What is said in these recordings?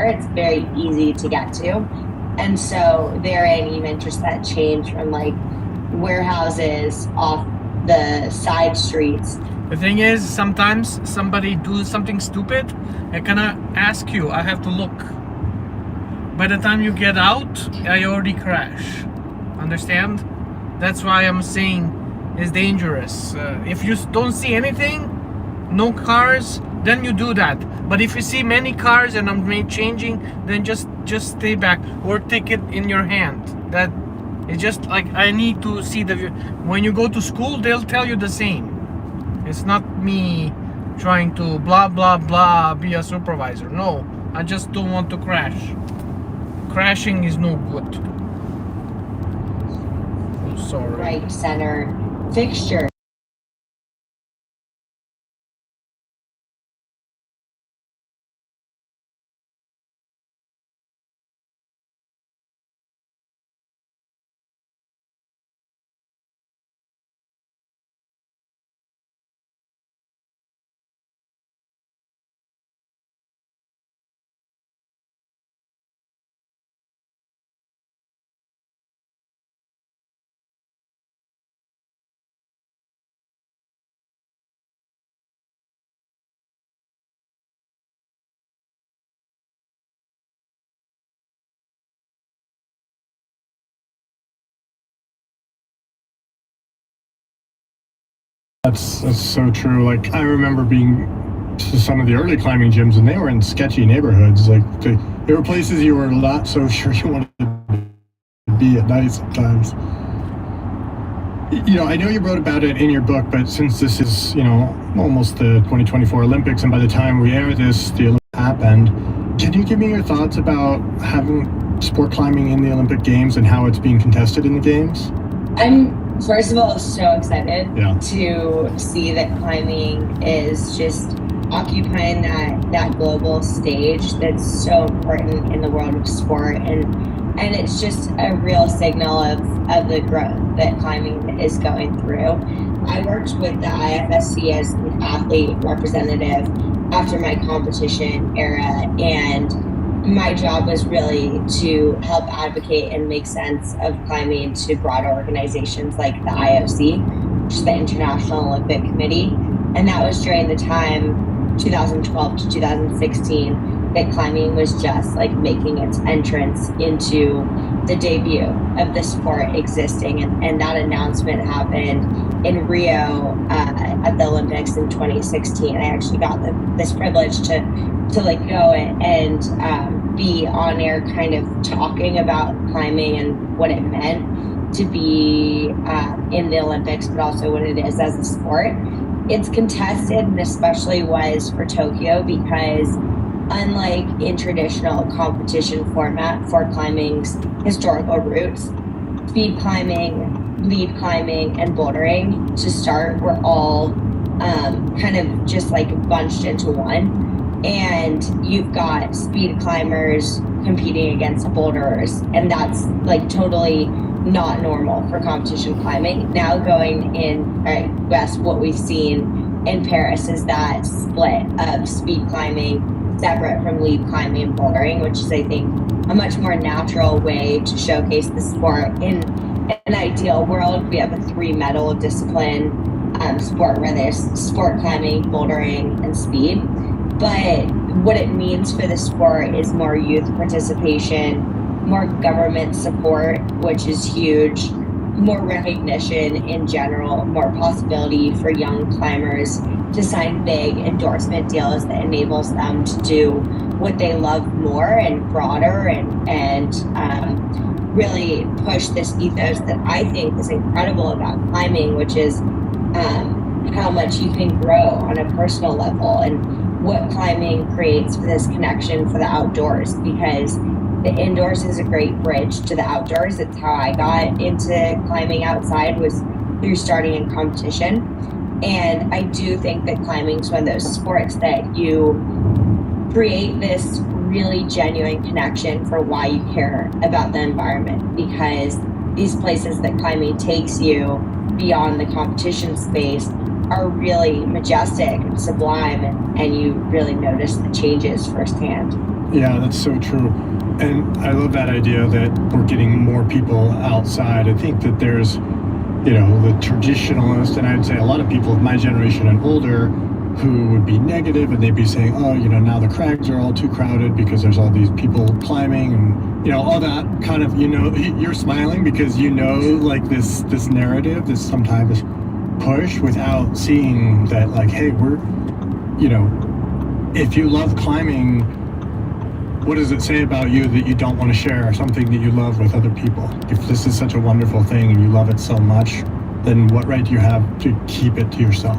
it's very easy to get to. And so therein, even just that change from like warehouses off the side streets. The thing is, sometimes somebody do something stupid, I cannot ask you, I have to look. By the time you get out, I already crash. Understand? That's why I'm saying it's dangerous. If you don't see anything, no cars, then you do that. But if you see many cars and I'm changing, then just stay back or take it in your hand. That it's just like I need to see the view. When you go to school, they'll tell you the same. It's not me trying to blah blah blah be a supervisor. No, I just don't want to crash. Crashing is no good. I'm sorry. Right center fixture. That's so true. Like I remember being to some of the early climbing gyms, and they were in sketchy neighborhoods. Like there were places you were not so sure you wanted to be at night sometimes. You know, I know you wrote about it in your book, but since this is, you know, almost the 2024 Olympics, and by the time we air this, the Olympics happened, can you give me your thoughts about having sport climbing in the Olympic Games and how it's being contested in the Games? I'm, first of all, so excited Yeah. to see that climbing is just occupying that global stage that's so important in the world of sport, and it's just a real signal of the growth that climbing is going through. I worked with the IFSC as an athlete representative after my competition era, and my job was really to help advocate and make sense of climbing to broader organizations like the IOC, which is the International Olympic Committee. And that was during the time 2012 to 2016 that climbing was just like making its entrance into the debut of the sport existing. And that announcement happened in Rio at the Olympics in 2016. I actually got this privilege to like go and be on air kind of talking about climbing and what it meant to be in the Olympics, but also what it is as a sport. It's contested, and especially was for Tokyo, because unlike in traditional competition format for climbing's historical roots, speed climbing, lead climbing, and bouldering to start were all kind of just like bunched into one. And you've got speed climbers competing against boulderers, and that's like totally not normal for competition climbing. Now going in West, what we've seen in Paris is that split of speed climbing separate from lead climbing and bouldering, which is, I think, a much more natural way to showcase the sport. In an ideal world, we have a 3-medal discipline sport where there's sport climbing, bouldering, and speed. But what it means for the sport is more youth participation, more government support, which is huge, more recognition in general, more possibility for young climbers to sign big endorsement deals that enables them to do what they love more and broader, and really push this ethos that I think is incredible about climbing, which is how much you can grow on a personal level, and what climbing creates for this connection for the outdoors, because the indoors is a great bridge to the outdoors. It's how I got into climbing outside, was through starting in competition. And I do think that climbing is one of those sports that you create this really genuine connection for why you care about the environment, because these places that climbing takes you beyond the competition space are really majestic and sublime, and you really notice the changes firsthand. Yeah, that's so true. And I love that idea that we're getting more people outside. I think that there's, the traditionalist, and I'd say a lot of people of my generation and older who would be negative, and they'd be saying, oh, now the crags are all too crowded because there's all these people climbing, and all that kind of, you're smiling because like this narrative, this sometimes push, without seeing that, like, hey, we're, if you love climbing, what does it say about you that you don't want to share something that you love with other people? If this is such a wonderful thing and you love it so much, then what right do you have to keep it to yourself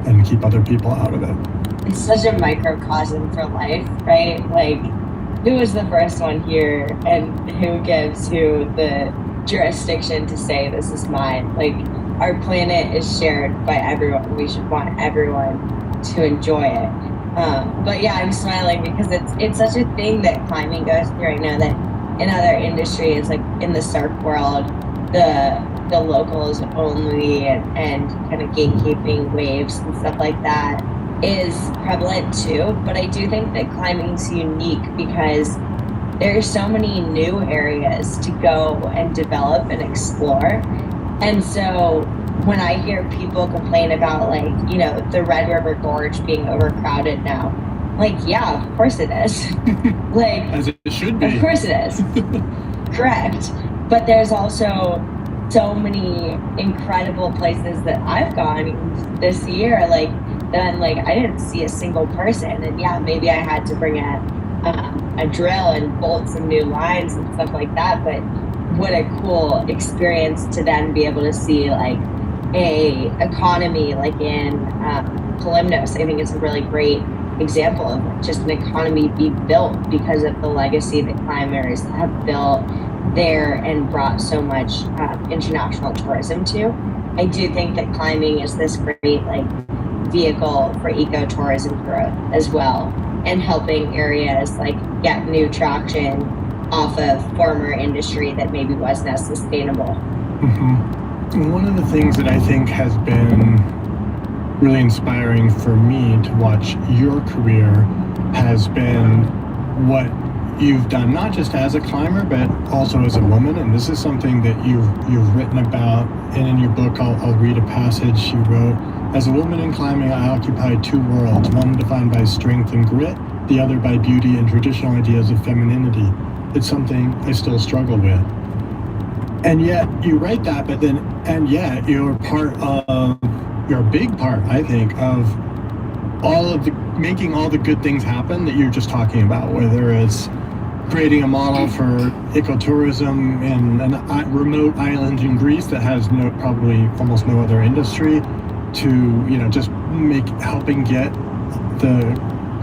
and keep other people out of it? It's such a microcosm for life, right? Like, who was the first one here, and who gives who the jurisdiction to say this is mine? Like, our planet is shared by everyone. We should want everyone to enjoy it. But yeah, I'm smiling because it's such a thing that climbing goes through right now, that in other industries, like in the surf world, the locals only and kind of gatekeeping waves and stuff like that is prevalent too. But I do think that climbing's unique because there's so many new areas to go and develop and explore. And so when I hear people complain about, like, the Red River Gorge being overcrowded now, like, yeah, of course it is. Like, as it should be. Of course it is. Correct. But there's also so many incredible places that I've gone this year, like, that I'm like, I didn't see a single person. And yeah, maybe I had to bring a drill and bolt some new lines and stuff like that. But what a cool experience to then be able to see, like, a economy like in Kalymnos. I think it's a really great example of just an economy be built because of the legacy that climbers have built there and brought so much international tourism to. I do think that climbing is this great, like, vehicle for ecotourism growth as well, and helping areas, like, get new traction off of former industry that maybe wasn't as sustainable. Mm-hmm. One of the things that I think has been really inspiring for me to watch your career has been what you've done, not just as a climber, but also as a woman. And this is something that you've written about. And in your book, I'll read a passage you wrote. As a woman in climbing, I occupy two worlds, one defined by strength and grit, the other by beauty and traditional ideas of femininity. It's something I still struggle with. And yet you write that, and yet you're a big part, I think, of making all the good things happen that you're just talking about, whether it's creating a model for ecotourism in a remote island in Greece that has probably almost no other industry, to, just helping get the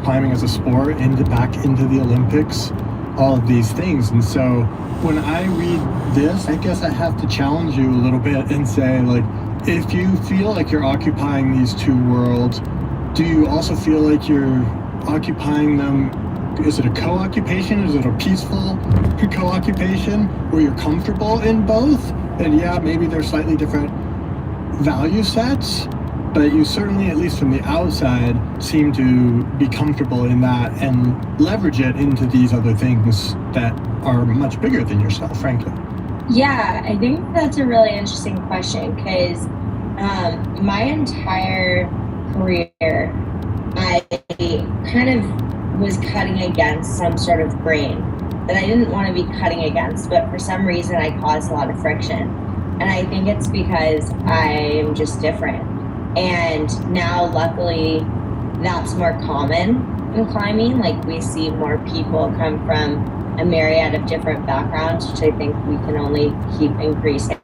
climbing as a sport back into the Olympics, all of these things. And so when I read this, I guess I have to challenge you a little bit and say, like, if you feel like you're occupying these two worlds, do you also feel like you're occupying them? Is it a co-occupation? Is it a peaceful co-occupation where you're comfortable in both? And yeah, maybe they're slightly different value sets, but you certainly, at least from the outside, seem to be comfortable in that and leverage it into these other things that are much bigger than yourself, frankly. Yeah, I think that's a really interesting question because my entire career, I kind of was cutting against some sort of grain that I didn't want to be cutting against, but for some reason I caused a lot of friction. And I think it's because I am just different. And now, luckily, that's more common in climbing. Like, we see more people come from a myriad of different backgrounds, which I think we can only keep increasing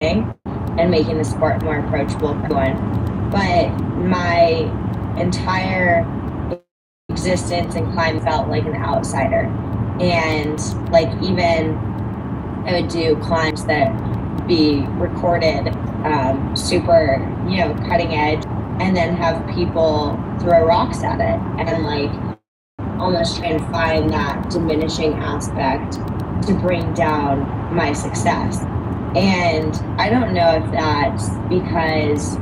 and making the sport more approachable for everyone. But my entire existence in climbing felt like an outsider. And, like, even I would do climbs that be recorded super, cutting edge, and then have people throw rocks at it and, like, almost try and find that diminishing aspect to bring down my success. And I don't know if that's because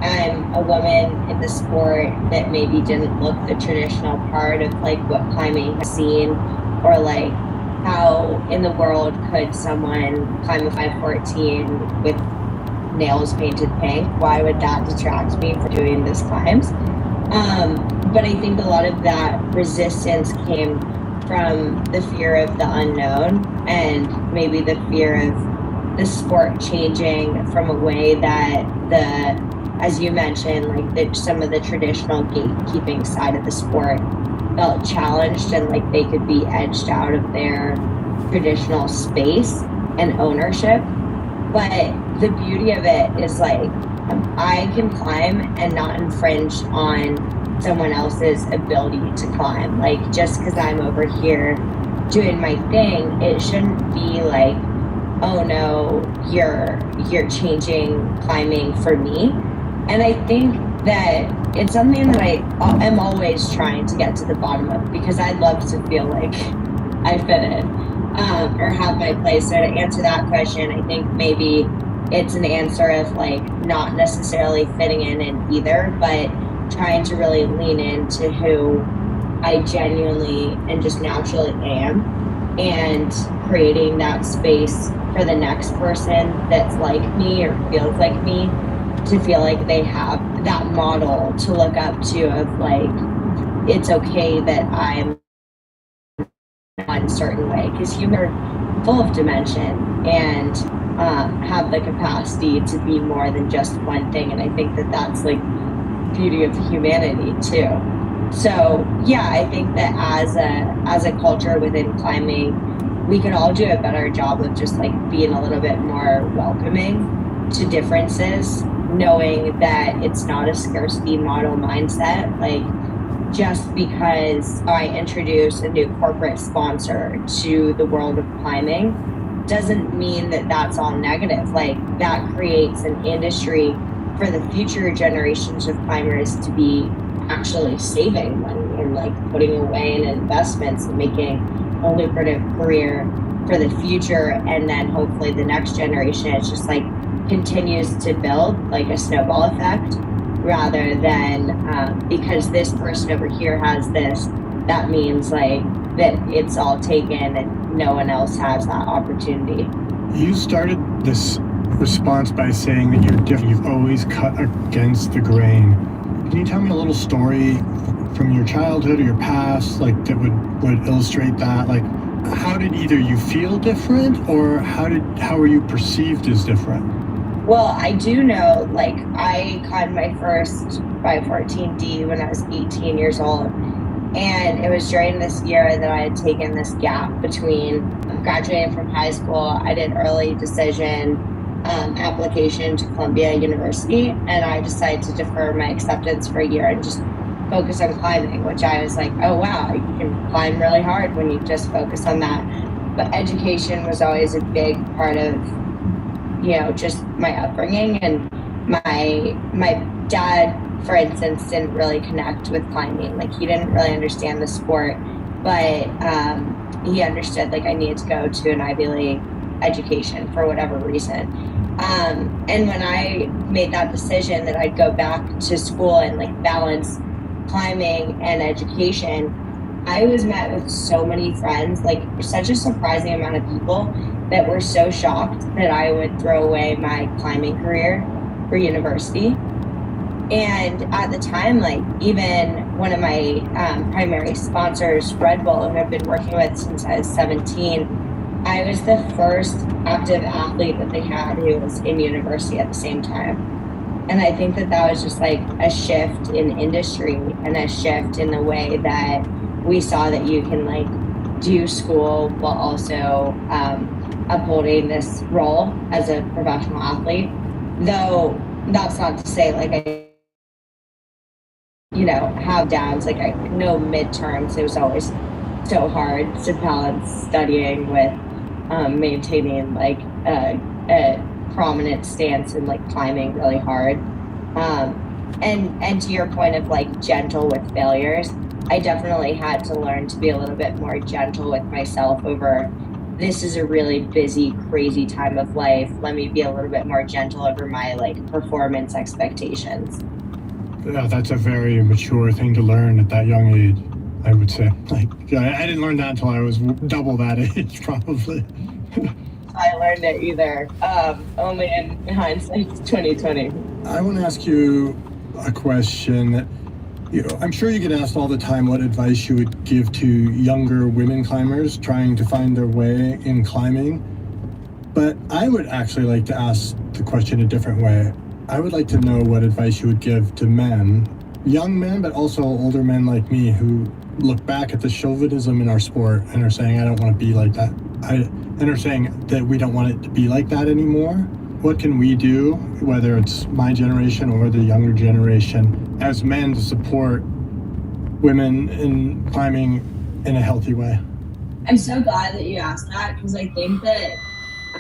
I'm a woman in the sport that maybe didn't look the traditional part of like what climbing has seen, or like how in the world could someone climb a 514 with nails painted pink? Why would that detract me from doing this climbs? But I think a lot of that resistance came from the fear of the unknown, and maybe the fear of the sport changing from a way that as you mentioned, like some of the traditional gatekeeping side of the sport felt challenged, and like they could be edged out of their traditional space and ownership. But the beauty of it is like I can climb and not infringe on someone else's ability to climb. Like just because I'm over here doing my thing, it shouldn't be like, oh no, you're changing climbing for me. And I think that it's something that I am always trying to get to the bottom of, because I'd love to feel like I fit in or have my place. So to answer that question, I think maybe it's an answer of like not necessarily fitting in either, but trying to really lean into who I genuinely and just naturally am, and creating that space for the next person that's like me or feels like me to feel like they have that model to look up to of like, it's okay that I'm one certain way, because humans are full of dimension and have the capacity to be more than just one thing. And I think that that's like beauty of humanity too. So yeah, I think that as a culture within climbing, we could all do a better job of just like being a little bit more welcoming to differences, knowing that it's not a scarcity model mindset. Like just because I introduce a new corporate sponsor to the world of climbing doesn't mean that that's all negative. Like that creates an industry for the future generations of climbers to be actually saving money and like putting away in investments and making a lucrative career for the future. And then hopefully the next generation, it's just like continues to build like a snowball effect, rather than because this person over here has this, that means like that it's all taken and no one else has that opportunity. You started this response by saying that you're different. You've always cut against the grain. Can you tell me a little story from your childhood or your past, like that would illustrate that? Like, how did either you feel different, or how were you perceived as different? Well, I do know, like, I climbed my first 514D when I was 18 years old. And it was during this year that I had taken this gap between graduating from high school. I did early decision application to Columbia University, and I decided to defer my acceptance for a year and just focus on climbing, which I was like, oh wow, you can climb really hard when you just focus on that. But education was always a big part of, you know, just my upbringing. And my dad, for instance, didn't really connect with climbing. Like he didn't really understand the sport, but he understood like I needed to go to an Ivy League education for whatever reason. And when I made that decision that I'd go back to school and like balance climbing and education, I was met with so many friends, like such a surprising amount of people that were so shocked that I would throw away my climbing career for university. And at the time, like even one of my primary sponsors, Red Bull, who I've been working with since I was 17, I was the first active athlete that they had who was in university at the same time. And I think that that was just like a shift in industry and a shift in the way that we saw that you can like do school while also upholding this role as a professional athlete. Though that's not to say like I, you know, have downs. Like I know midterms, it was always so hard to balance studying with maintaining like a prominent stance and like climbing really hard. And to your point of like gentle with failures, I definitely had to learn to be a little bit more gentle with myself over this is a really busy, crazy time of life. Let me be a little bit more gentle over my like performance expectations. Yeah, that's a very mature thing to learn at that young age, I would say. Like, I didn't learn that until I was double that age, probably. I learned it either only in hindsight 2020. I want to ask you a question that, I'm sure you get asked all the time what advice you would give to younger women climbers trying to find their way in climbing. But I would actually like to ask the question a different way. I would like to know what advice you would give to men, young men, but also older men like me who look back at the chauvinism in our sport and are saying, I don't want to be like that. And are saying that we don't want it to be like that anymore. What can we do, whether it's my generation or the younger generation, as men to support women in climbing in a healthy way? I'm so glad that you asked that, because I think that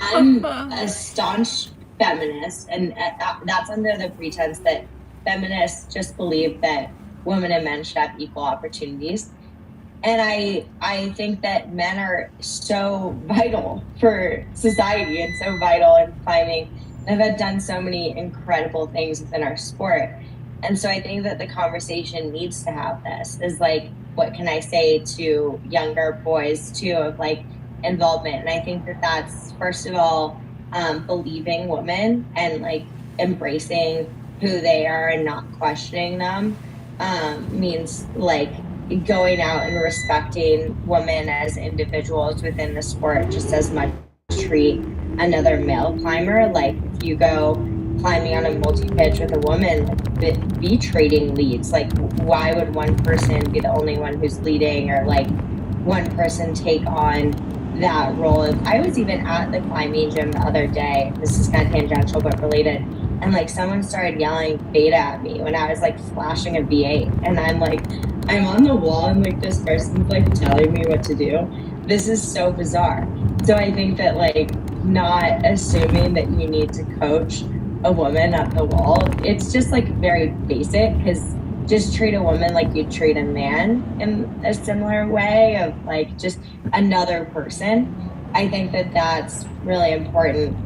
I'm a staunch feminist, and that's under the pretense that feminists just believe that women and men should have equal opportunities. And I think that men are so vital for society and so vital in climbing and have done so many incredible things within our sport. And so I think that the conversation needs to have this is like, what can I say to younger boys too, of like involvement? And I think that that's, first of all, believing women and like embracing who they are and not questioning them means like going out and respecting women as individuals within the sport just as much as treat another male climber. Like if you go climbing on a multi-pitch with a woman, like, be trading leads. Like why would one person be the only one who's leading, or like one person take on that role? I was even at the climbing gym the other day, this is kind of tangential but related, and like someone started yelling beta at me when I was like flashing a V8, and I'm like, I'm on the wall and like this person's like telling me what to do. This is so bizarre. So I think that like not assuming that you need to coach a woman at the wall, it's just like very basic, because just treat a woman like you treat a man in a similar way, of like just another person. I think that that's really important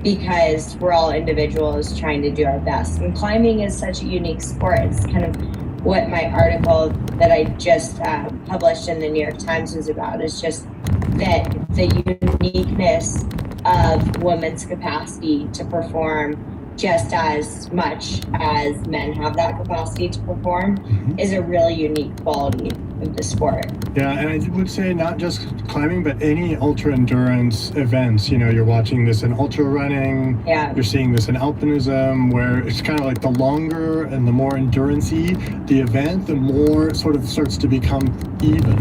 because we're all individuals trying to do our best. And climbing is such a unique sport. It's kind of what my article that I just published in the New York Times was about, is just that the uniqueness of women's capacity to perform just as much as men have that capacity to perform is a really unique quality of the sport. Yeah, and I would say not just climbing, but any ultra endurance events. You're watching this in ultra running, you're seeing this in alpinism, where it's kind of like the longer and the more endurance-y the event, the more it sort of starts to become even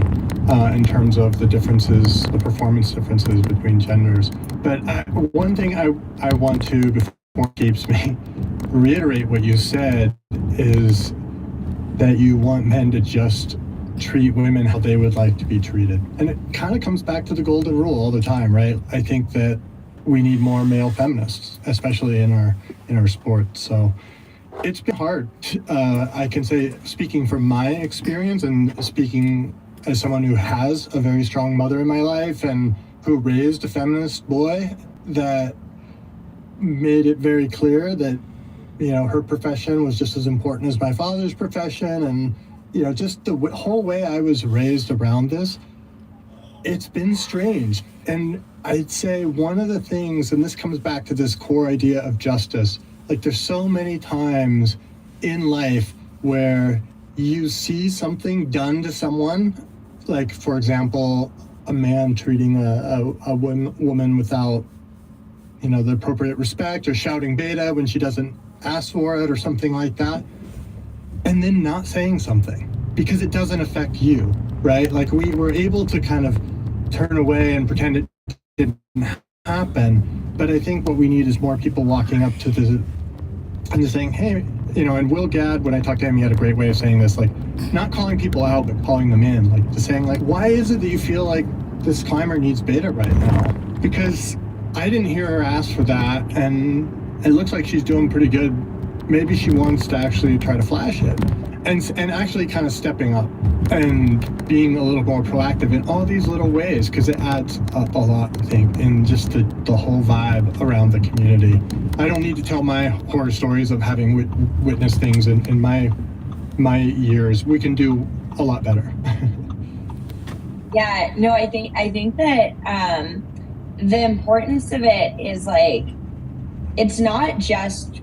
in terms of the differences, the performance differences between genders. But one thing I want to, before it keeps me, reiterate what you said, is that you want men to just treat women how they would like to be treated. And it kind of comes back to the golden rule all the time, right? I think that we need more male feminists, especially in our sport. So it's been hard. I can say, speaking from my experience and speaking as someone who has a very strong mother in my life and who raised a feminist boy, that made it very clear that, her profession was just as important as my father's profession. And, just the whole way I was raised around this, it's been strange. And I'd say one of the things, and this comes back to this core idea of justice, like there's so many times in life where you see something done to someone, like, for example, a man treating a woman without, the appropriate respect, or shouting beta when she doesn't ask for it or something like that, and then not saying something because it doesn't affect you, right? Like we were able to kind of turn away and pretend it didn't happen. But I think what we need is more people walking up to and just saying, hey, and Will Gadd, when I talked to him, he had a great way of saying this, like not calling people out, but calling them in, like just saying, like, why is it that you feel like this climber needs beta right now? Because I didn't hear her ask for that, and it looks like she's doing pretty good. Maybe she wants to actually try to flash it. and actually kind of stepping up and being a little more proactive in all these little ways, because it adds up a lot, I think, in just the whole vibe around the community. I don't need to tell my horror stories of having witnessed things in my years. We can do a lot better. Yeah, no, I think that the importance of it is like, it's not just,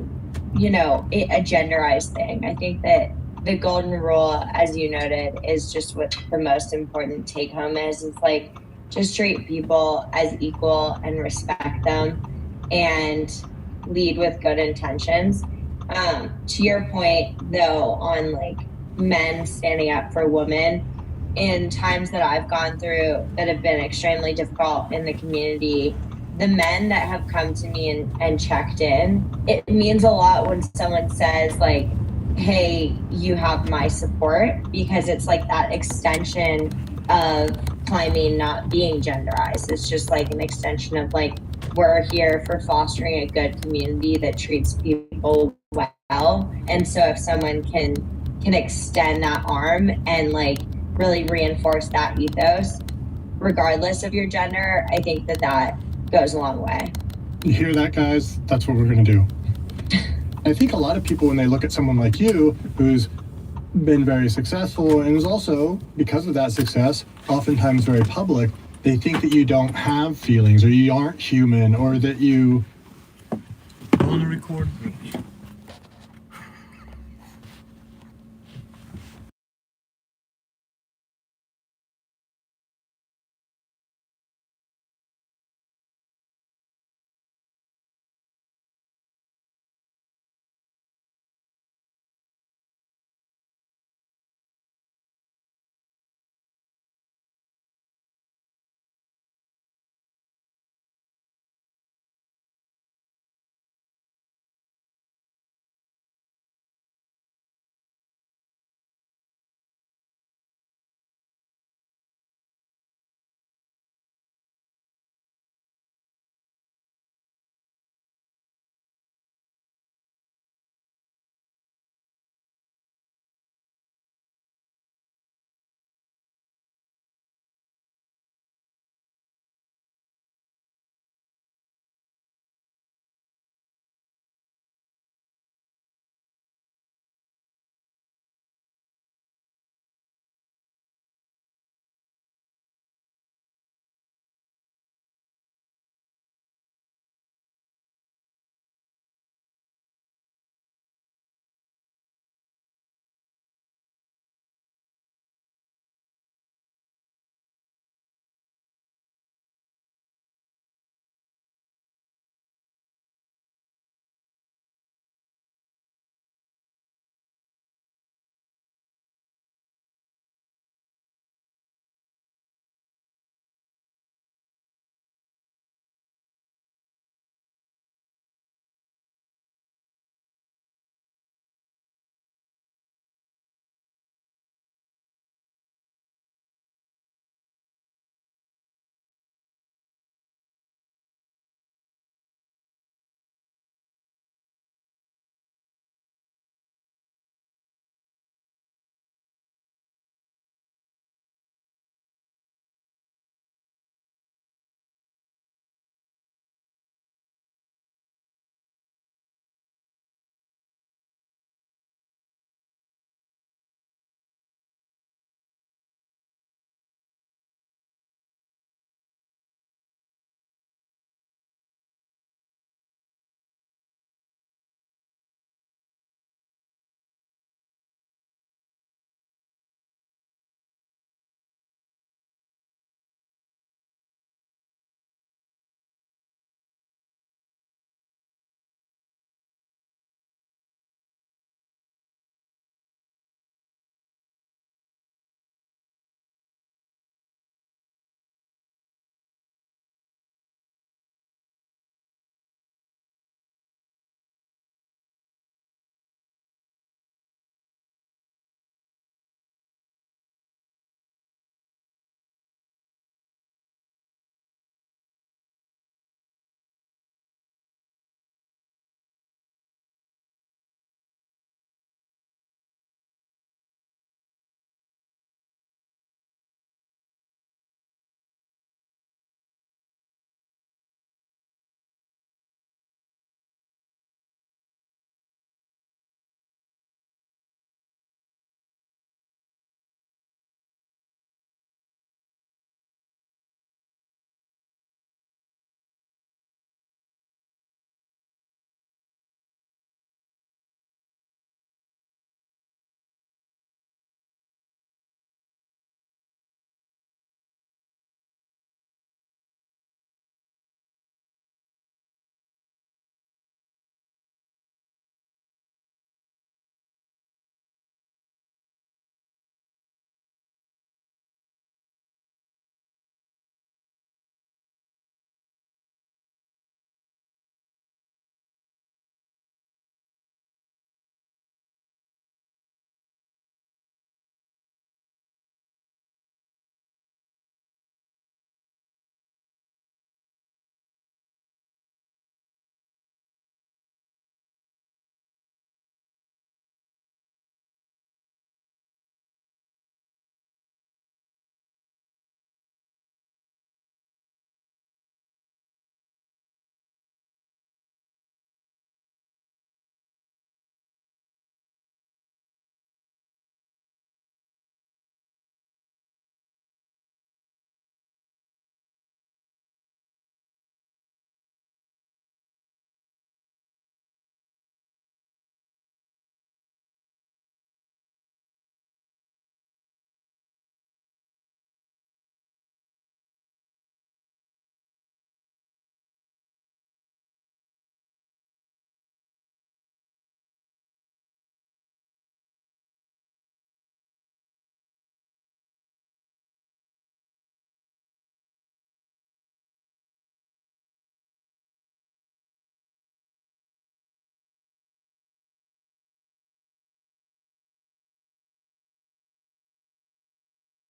you know, a genderized thing. I think that the golden rule, as you noted, is just what the most important take home is. It's like, just treat people as equal and respect them and lead with good intentions. To your point though, on like men standing up for women, in times that I've gone through that have been extremely difficult in the community, the men that have come to me and checked in, it means a lot when someone says like, hey, you have my support, because it's like that extension of climbing not being genderized. It's just like an extension of like, we're here for fostering a good community that treats people well. And so if someone can extend that arm and like really reinforce that ethos, regardless of your gender, I think that goes a long way. You hear that, guys? That's what we're going to do. I think a lot of people, when they look at someone like you, who's been very successful and is also, because of that success, oftentimes very public, they think that you don't have feelings, or you aren't human, or that you... I want to record me.